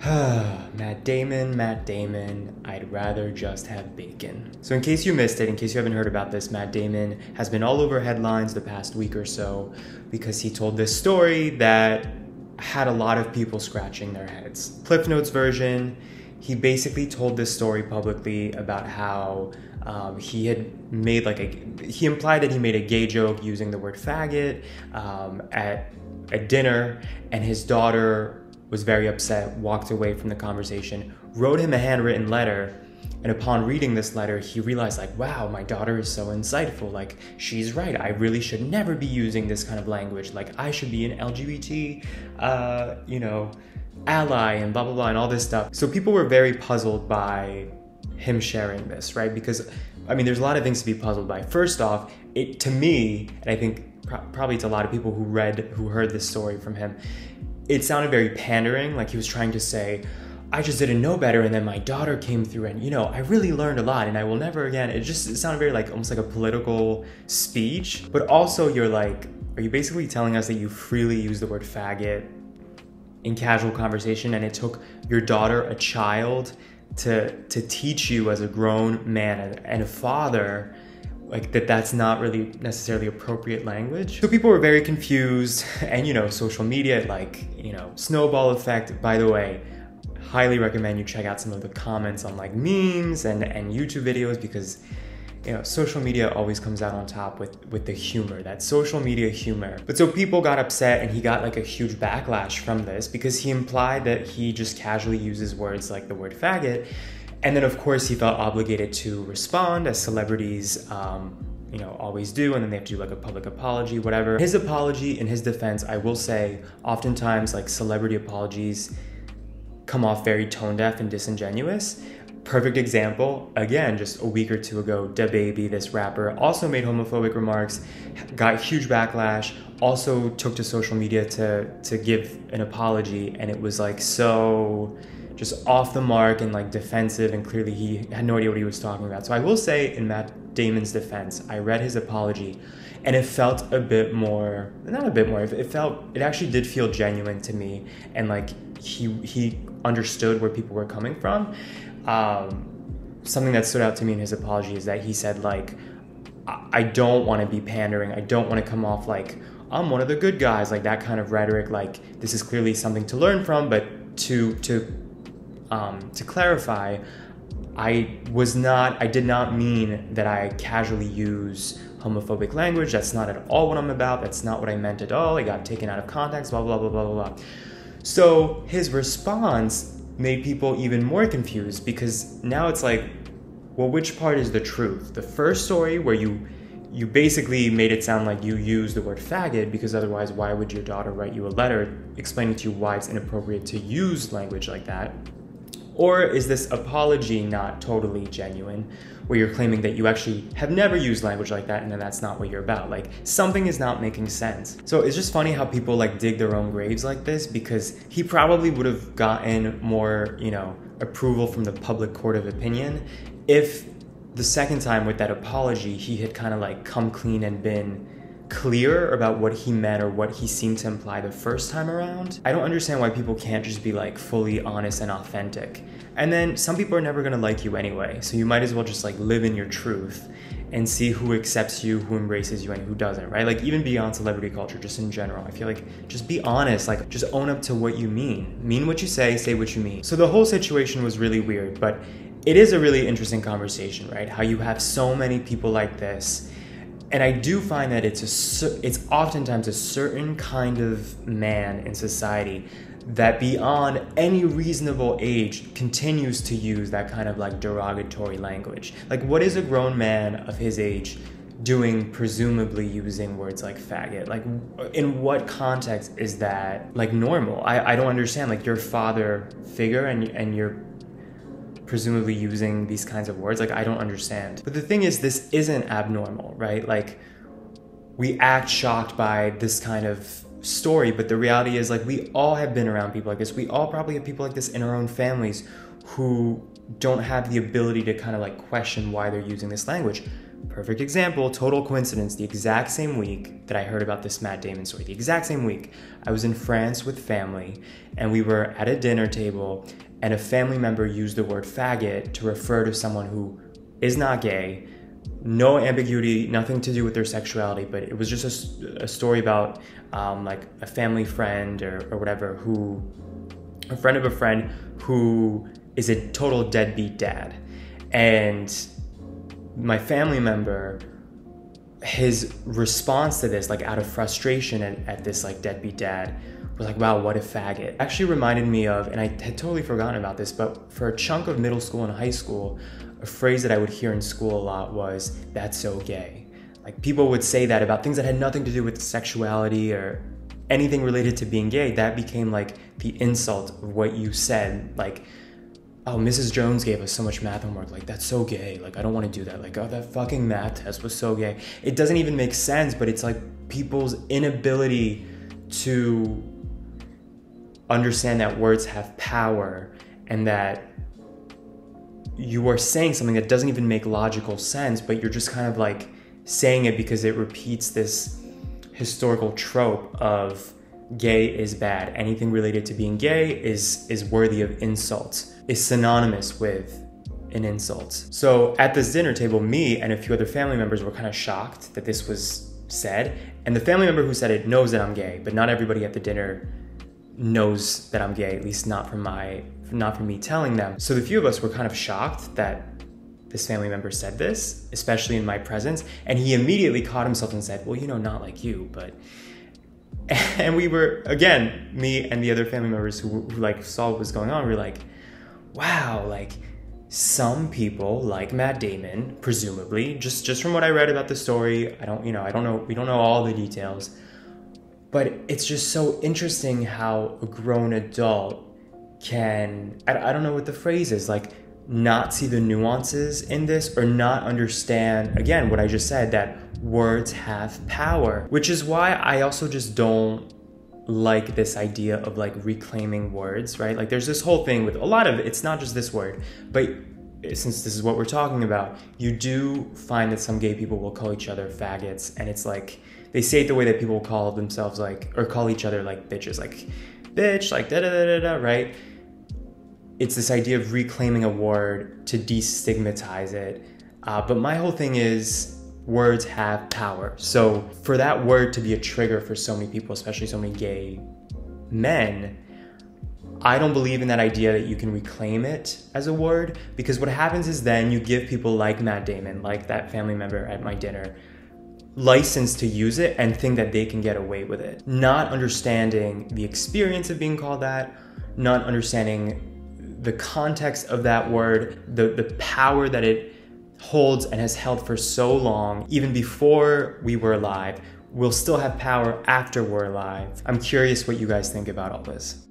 Matt Damon, I'd rather just have bacon. So in case you missed it, in case you haven't heard about this, Matt Damon has been all over headlines the past week or so because he told this story that had a lot of people scratching their heads. Cliff Notes version, he basically told this story publicly about how he had made he implied that he made a gay joke using the word faggot at a dinner, and his daughter was very upset, walked away from the conversation, wrote him a handwritten letter, and upon reading this letter, he realized wow, my daughter is so insightful, she's right, I really should never be using this kind of language, I should be an LGBT, ally and blah, blah, blah, and all this stuff. So people were very puzzled by him sharing this, right? Because, there's a lot of things to be puzzled by. First off, to me, and I think probably to a lot of people who heard this story from him, it sounded very pandering, like he was trying to say, I just didn't know better, and then my daughter came through, and I really learned a lot, and I will never again. It sounded very almost like a political speech. But also you're are you basically telling us that you freely use the word faggot in casual conversation, and it took your daughter, a child, to teach you as a grown man and a father that's not really necessarily appropriate language? So people were very confused, and social media, snowball effect. By the way, highly recommend you check out some of the comments on memes and YouTube videos, because social media always comes out on top with the humor, that social media humor. But so people got upset, and he got a huge backlash from this because he implied that he just casually uses words like the word faggot. And then of course he felt obligated to respond, as celebrities always do, and then they have to do a public apology, whatever. His apology, in his defense, I will say, oftentimes celebrity apologies come off very tone deaf and disingenuous. Perfect example, again, just a week or two ago, DaBaby, this rapper, also made homophobic remarks, got huge backlash, also took to social media to give an apology, and it was so just off the mark and defensive, and clearly he had no idea what he was talking about. So I will say, in Matt Damon's defense, I read his apology, and it felt it actually did feel genuine to me, and he understood where people were coming from. Something that stood out to me in his apology is that he said I don't want to be pandering, I don't want to come off I'm one of the good guys, that kind of rhetoric, this is clearly something to learn from. But to clarify, I did not mean that I casually use homophobic language. That's not at all what I'm about. That's not what I meant at all. I got taken out of context, blah, blah, blah, blah, blah, blah. So his response made people even more confused, because now it's well, which part is the truth? The first story, where you basically made it sound like you used the word faggot, because otherwise why would your daughter write you a letter explaining to you why it's inappropriate to use language like that? Or is this apology not totally genuine, where you're claiming that you actually have never used language like that, and then that's not what you're about? Something is not making sense. So it's just funny how people dig their own graves like this, because he probably would have gotten more, approval from the public court of opinion if the second time with that apology, he had kind of come clean and been clear about what he meant or what he seemed to imply the first time around. I don't understand why people can't just be fully honest and authentic. And then some people are never gonna like you anyway, so you might as well just live in your truth and see who accepts you, who embraces you, and who doesn't, right? Even beyond celebrity culture, just in general, I feel just be honest, just own up to what you mean. Mean what you say what you mean. So the whole situation was really weird, but it is a really interesting conversation, right? How you have so many people like this. And I do find that it's oftentimes a certain kind of man in society that beyond any reasonable age continues to use that kind of derogatory language. What is a grown man of his age doing, presumably using words like faggot? In what context is that normal? I don't understand. Your father figure, and you're presumably using these kinds of words. I don't understand. But the thing is, this isn't abnormal, right? We act shocked by this kind of story, but the reality is we all have been around people like this. We all probably have people like this in our own families who don't have the ability to kind of question why they're using this language. Perfect example, total coincidence, the exact same week that I heard about this Matt Damon story, the exact same week, I was in France with family and we were at a dinner table and a family member used the word faggot to refer to someone who is not gay, no ambiguity, nothing to do with their sexuality, but it was just a story about like a family friend or whatever a friend of a friend who is a total deadbeat dad. And my family member, his response to this, like out of frustration at this like deadbeat dad, was like, wow, what a faggot. Actually reminded me of, and I had totally forgotten about this, but for a chunk of middle school and high school, a phrase that I would hear in school a lot was, that's so gay. Like people would say that about things that had nothing to do with sexuality or anything related to being gay. That became like the insult of what you said, like, oh, Mrs. Jones gave us so much math homework, like that's so gay, like I don't want to do that, like, oh, that fucking math test was so gay. It doesn't even make sense, but it's like people's inability to understand that words have power and that you are saying something that doesn't even make logical sense, but you're just kind of like saying it because it repeats this historical trope of gay is bad. Anything related to being gay is worthy of insult, is synonymous with an insult. So at this dinner table, me and a few other family members were kind of shocked that this was said. And the family member who said it knows that I'm gay, but not everybody at the dinner knows that I'm gay, at least not from me telling them. So the few of us were kind of shocked that this family member said this, especially in my presence. And he immediately caught himself and said, well, you know, not like you, but... And we were, again, me and the other family members who like saw what was going on, we were like, wow, like some people like Matt Damon, presumably, just from what I read about the story, we don't know all the details, but it's just so interesting how a grown adult can, I don't know what the phrase is, like not see the nuances in this or not understand, again, what I just said, that words have power, which is why I also just don't like this idea of like reclaiming words, right? Like there's this whole thing with a lot of it, it's not just this word, but since this is what we're talking about, you do find that some gay people will call each other faggots, and it's like, they say it the way that people call themselves like, or call each other like bitches, like bitch, like da da da da da, right? It's this idea of reclaiming a word to destigmatize it. But my whole thing is words have power. So for that word to be a trigger for so many people, especially so many gay men, I don't believe in that idea that you can reclaim it as a word, because what happens is then you give people like Matt Damon, like that family member at my dinner, license to use it and think that they can get away with it. Not understanding the experience of being called that, not understanding the context of that word, the power that it holds and has held for so long, even before we were alive, will still have power after we're alive. I'm curious what you guys think about all this.